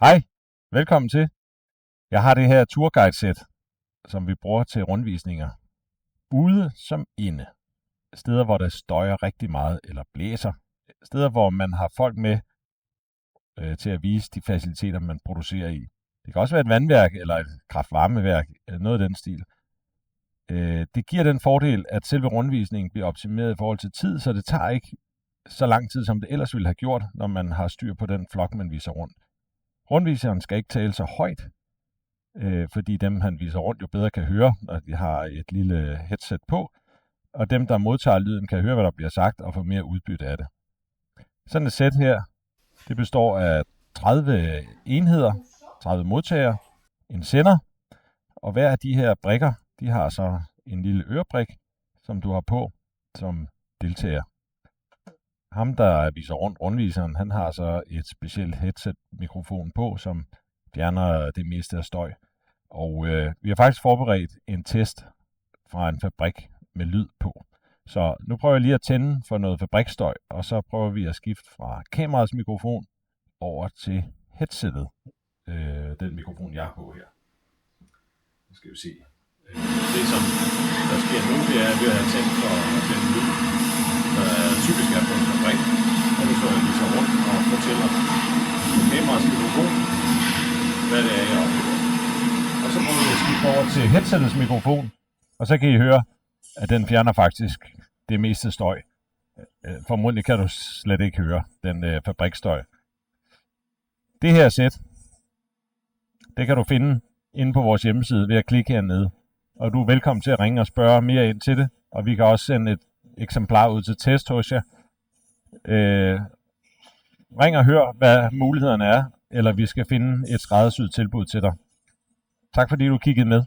Hej, velkommen til. Jeg har det her turguide-sæt, som vi bruger til rundvisninger. Ude som inde. Steder, hvor der støjer rigtig meget eller blæser. Steder, hvor man har folk med til at vise de faciliteter, man producerer i. Det kan også være et vandværk eller et kraftvarmeværk, eller noget af den stil. Det giver den fordel, at selve rundvisningen bliver optimeret i forhold til tid, så det tager ikke så lang tid, som det ellers ville have gjort, når man har styr på den flok, man viser rundt. Rundviseren skal ikke tale så højt, fordi dem, han viser rundt, jo bedre kan høre, når de har et lille headset på. Og dem, der modtager lyden, kan høre, hvad der bliver sagt, og få mere udbytte af det. Sådan et sæt her, det består af 30 enheder, 30 modtagere, en sender, og hver af de her brikker, de har så en lille ørebrik, som du har på som deltager. Ham, der viser rundt rundviseren, han har så et specielt headset-mikrofon på, som fjerner det meste af støj. Og vi har faktisk forberedt en test fra en fabrik med lyd på. Så nu prøver jeg lige at tænde for noget fabrikstøj, og så prøver vi at skifte fra kameraets mikrofon over til headsettet. Den mikrofon, jeg har på her. Nu skal vi se. Det, som der sker nu, det er, at vi har tændt for den lyd, der typisk er på en fabrik. Og nu står jeg lige så rundt og fortæller på kameraets mikrofon, hvad det er, jeg oplever. Og så prøver vi at skifte over til headsettets mikrofon, og så kan I høre, at den fjerner faktisk det meste støj. Formodentlig kan du slet ikke høre den fabrikstøj. Det her sæt, det kan du finde inde på vores hjemmeside ved at klikke hernede. Og du er velkommen til at ringe og spørge mere ind til det. Og vi kan også sende et eksemplar ud til test hos jer. Ring og hør, hvad mulighederne er, eller vi skal finde et skræddersyet tilbud til dig. Tak fordi du kiggede med.